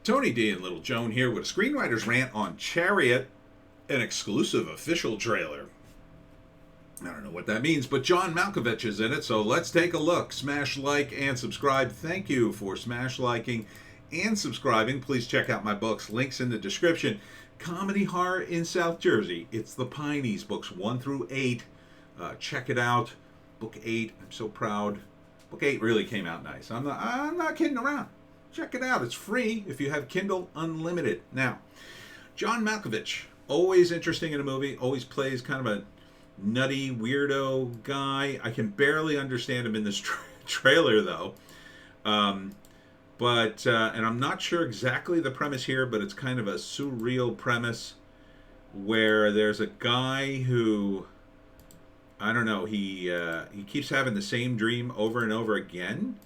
Tony D and Little Joan here with a Screenwriter's Rant on Chariot, an exclusive official trailer. I don't know what that means, but John Malkovich is in it, so let's take a look. Smash like and subscribe. Thank you for smash liking and subscribing. Please check out my books, links in the description. Comedy Horror in South Jersey. It's the Pineys, books 1 through 8. Check it out. Book 8, I'm so proud. Book 8 really came out nice. I'm not kidding around. Check it out. It's free if you have Kindle Unlimited. Now, John Malkovich, always interesting in a movie, always plays kind of a nutty, weirdo guy. I can barely understand him in this trailer, though. And I'm not sure exactly the premise here, but it's kind of a surreal premise where there's a guy who, I don't know, he keeps having the same dream over and over again.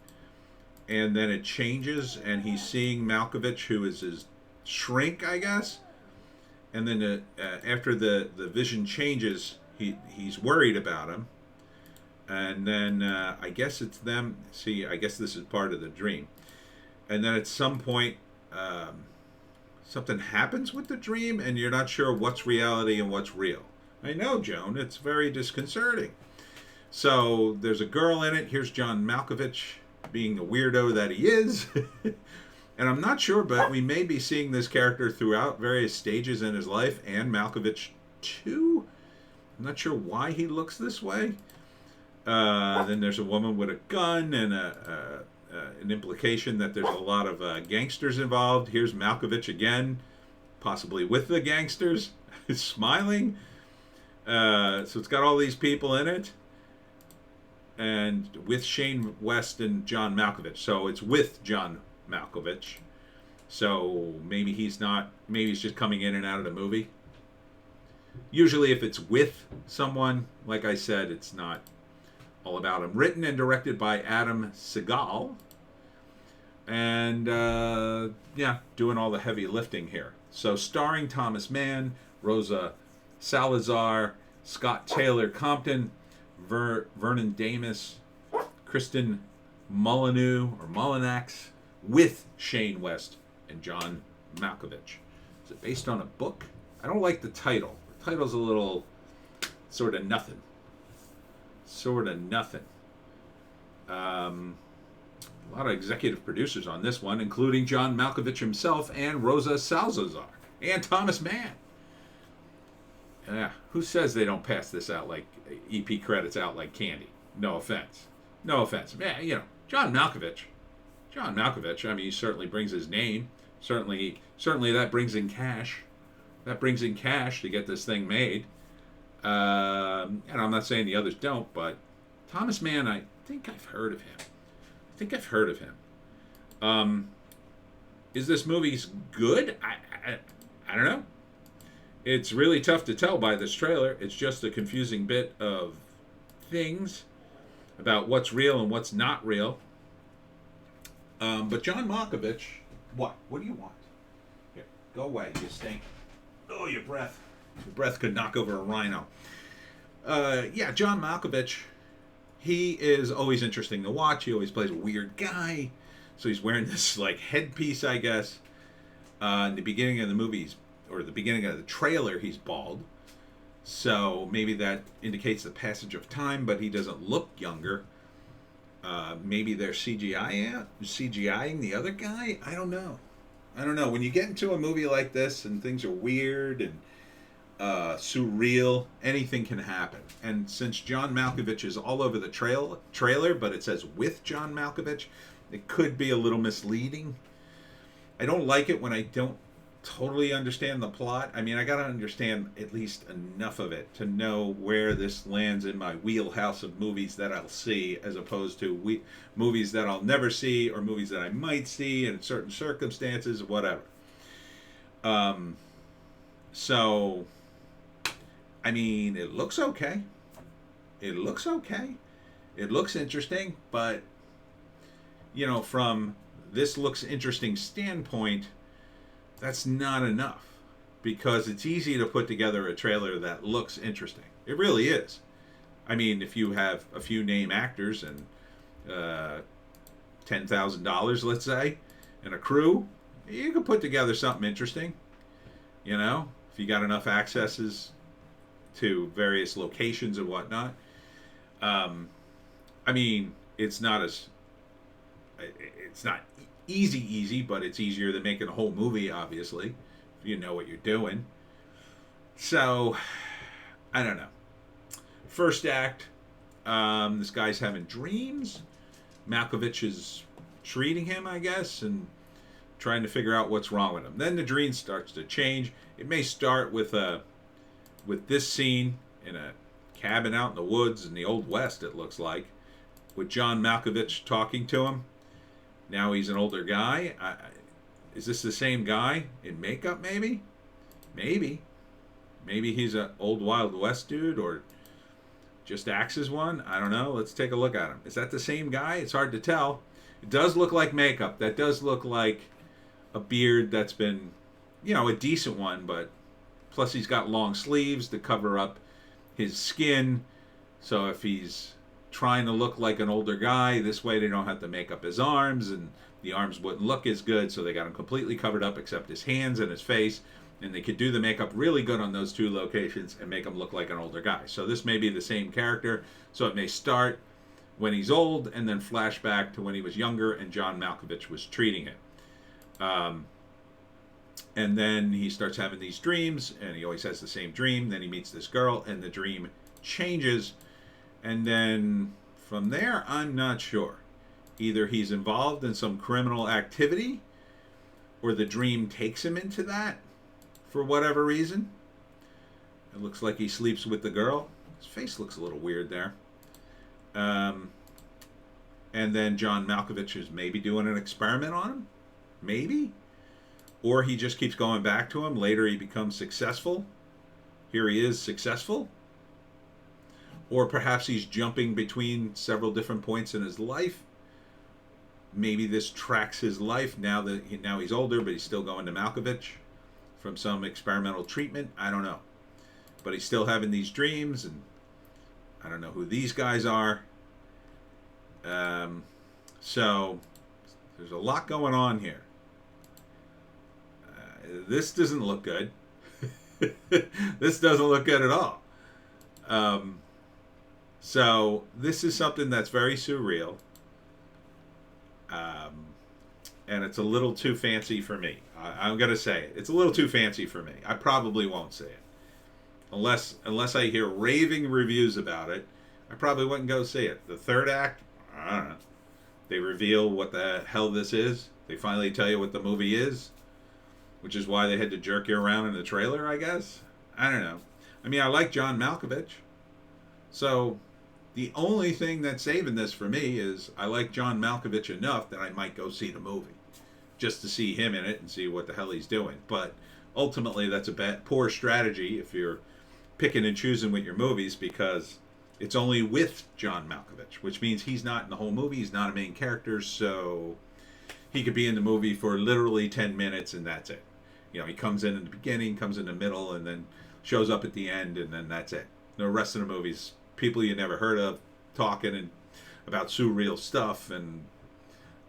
And then it changes, and he's seeing Malkovich, who is his shrink, I guess. And then after the vision changes, he's worried about him. And then I guess it's them. See, I guess this is part of the dream. And then at some point, something happens with the dream, and you're not sure what's reality and what's real. I know, Joan. It's very disconcerting. So there's a girl in it. Here's John Malkovich, being the weirdo that he is. And I'm not sure, but we may be seeing this character throughout various stages in his life, and Malkovich too. I'm not sure why he looks this way. Then there's a woman with a gun and an implication that there's a lot of gangsters involved. Here's Malkovich again, possibly with the gangsters, smiling. So it's got all these people in it. And with Shane West and John Malkovich. So it's with John Malkovich. So maybe he's just coming in and out of the movie. Usually if it's with someone, like I said, it's not all about him. Written and directed by Adam Segal. And, doing all the heavy lifting here. So starring Thomas Mann, Rosa Salazar, Scott Taylor Compton, Vernon Damas, Kristen Mullinax, with Shane West and John Malkovich. Is it based on a book? I don't like the title. The title's a little sort of nothing. A lot of executive producers on this one, including John Malkovich himself and Rosa Salazar and Thomas Mann. Who says they don't pass this out like EP credits out like candy? No offense. Man, John Malkovich. I mean, he certainly brings his name. Certainly that brings in cash. To get this thing made. And I'm not saying the others don't, but Thomas Mann, I think I've heard of him. Is this movie good? I don't know. It's really tough to tell by this trailer. It's just a confusing bit of things about what's real and what's not real. But John Malkovich, what? What do you want? Here, go away. You stink. Oh, your breath. Your breath could knock over a rhino. John Malkovich, he is always interesting to watch. He always plays a weird guy. So he's wearing this like headpiece, I guess. In the beginning of the movies, or the beginning of the trailer, he's bald. So maybe that indicates the passage of time, but he doesn't look younger. Maybe they're CGIing the other guy? I don't know. When you get into a movie like this and things are weird and surreal, anything can happen. And since John Malkovich is all over the trailer, but it says with John Malkovich, it could be a little misleading. I don't like it when I don't totally understand the plot. I mean, I gotta understand at least enough of it to know where this lands in my wheelhouse of movies that I'll see, as opposed to movies that I'll never see, or movies that I might see in certain circumstances, whatever. So, I mean, it looks okay. It looks interesting, but, from this looks interesting standpoint, that's not enough, because it's easy to put together a trailer that looks interesting. It really is. I mean, if you have a few name actors and $10,000, let's say, and a crew, you could put together something interesting. You know, if you got enough accesses to various locations and whatnot. I mean, it's not easy, but it's easier than making a whole movie, obviously, if you know what you're doing. So, I don't know. First act, this guy's having dreams. Malkovich is treating him, I guess, and trying to figure out what's wrong with him. Then the dream starts to change. It may start with this scene in a cabin out in the woods in the Old West, it looks like, with John Malkovich talking to him. Now he's an older guy. Is this the same guy in makeup, maybe? Maybe he's an old Wild West dude, or just acts as one. I don't know. Let's take a look at him. Is that the same guy? It's hard to tell. It does look like makeup. That does look like a beard that's been, a decent one, but plus he's got long sleeves to cover up his skin. So if he's trying to look like an older guy, this way they don't have to make up his arms, and the arms wouldn't look as good, so they got him completely covered up except his hands and his face, and they could do the makeup really good on those two locations and make him look like an older guy. So this may be the same character, so it may start when he's old and then flash back to when he was younger and John Malkovich was treating him. And then he starts having these dreams, and he always has the same dream. Then he meets this girl, and the dream changes. And then from there, I'm not sure. Either he's involved in some criminal activity, or the dream takes him into that for whatever reason. It looks like he sleeps with the girl. His face looks a little weird there. And then John Malkovich is maybe doing an experiment on him. Maybe. Or he just keeps going back to him. Later he becomes successful. Here he is successful. Or perhaps he's jumping between several different points in his life. Maybe this tracks his life now he's older, but he's still going to Malkovich from some experimental treatment. I don't know. But he's still having these dreams, and I don't know who these guys are. So there's a lot going on here. This doesn't look good. This doesn't look good at all. So this is something that's very surreal. And it's a little too fancy for me. I'm going to say it. It's a little too fancy for me. I probably won't see it. Unless I hear raving reviews about it, I probably wouldn't go see it. The third act, I don't know. They reveal what the hell this is. They finally tell you what the movie is, which is why they had to jerk you around in the trailer, I guess. I don't know. I mean, I like John Malkovich. So the only thing that's saving this for me is I like John Malkovich enough that I might go see the movie just to see him in it and see what the hell he's doing. But ultimately, that's a poor strategy if you're picking and choosing with your movies, because it's only with John Malkovich, which means he's not in the whole movie. He's not a main character, so he could be in the movie for literally 10 minutes and that's it. He comes in the beginning, comes in the middle, and then shows up at the end, and then that's it. The rest of the movie's people you never heard of talking and about surreal stuff, and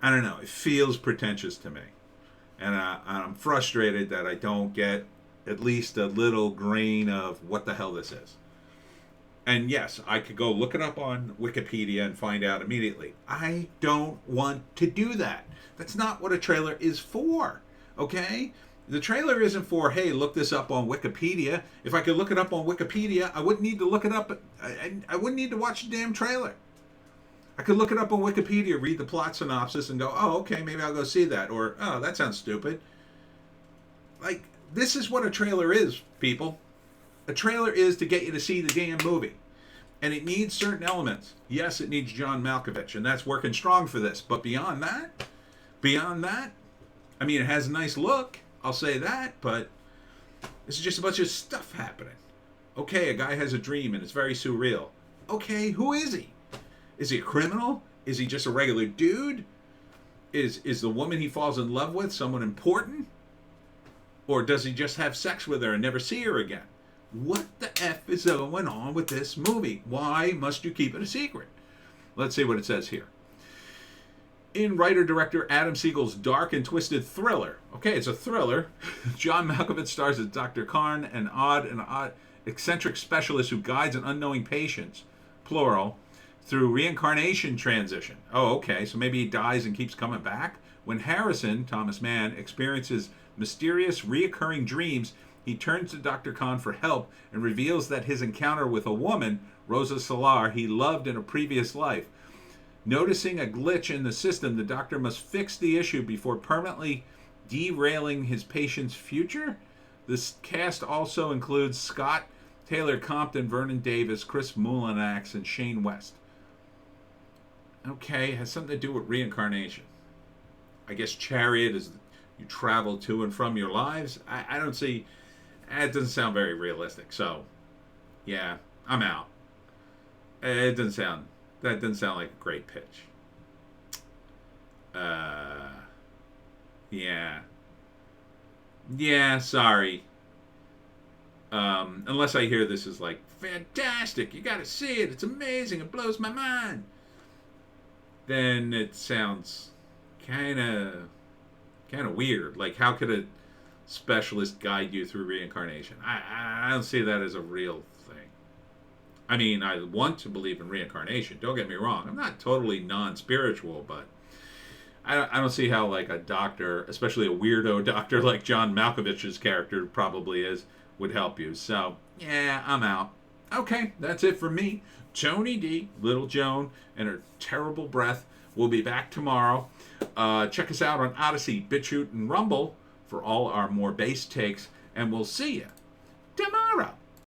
I don't know. It feels pretentious to me, and I'm frustrated that I don't get at least a little grain of what the hell this is. And yes, I could go look it up on Wikipedia and find out immediately. I don't want to do that. That's not what a trailer is for, okay? The trailer isn't for, hey, look this up on Wikipedia. If I could look it up on Wikipedia, I wouldn't need to look it up. I wouldn't need to watch the damn trailer. I could look it up on Wikipedia, read the plot synopsis, and go, oh, okay, maybe I'll go see that. Or, oh, that sounds stupid. Like, this is what a trailer is, people. A trailer is to get you to see the damn movie. And it needs certain elements. Yes, it needs John Malkovich, and that's working strong for this. But beyond that, I mean, it has a nice look. I'll say that, but this is just a bunch of stuff happening. Okay, a guy has a dream, and it's very surreal. Okay, who is he? Is he a criminal? Is he just a regular dude? Is the woman he falls in love with someone important? Or does he just have sex with her and never see her again? What the F is going on with this movie? Why must you keep it a secret? Let's see what it says here. In writer-director Adam Siegel's dark and twisted thriller. Okay, it's a thriller. John Malkovich stars as Dr. Karn, an odd, eccentric specialist who guides an unknowing patient, plural, through reincarnation transition. Oh, okay, so maybe he dies and keeps coming back? When Harrison, Thomas Mann, experiences mysterious, reoccurring dreams, he turns to Dr. Khan for help and reveals that his encounter with a woman, Rosa Solar, he loved in a previous life. Noticing a glitch in the system, the doctor must fix the issue before permanently derailing his patient's future. This cast also includes Scott, Taylor Compton, Vernon Davis, Chris Mullinax, and Shane West. Okay, has something to do with reincarnation. I guess Chariot is you travel to and from your lives. I don't see. It doesn't sound very realistic. So, yeah, I'm out. It doesn't sound. That doesn't sound like a great pitch. Yeah. Yeah, sorry. Unless I hear this is like, fantastic, you gotta see it, it's amazing, it blows my mind. Then it sounds kind of weird. Like, how could a specialist guide you through reincarnation? I don't see that as a real thing. I mean, I want to believe in reincarnation. Don't get me wrong. I'm not totally non-spiritual, but I don't see how, like, a doctor, especially a weirdo doctor like John Malkovich's character probably is, would help you. So, yeah, I'm out. Okay, that's it for me. Tony D, Little Joan, and her terrible breath. We'll be back tomorrow. Check us out on Odysee, Bitchute, and Rumble for all our more base takes, and we'll see you tomorrow.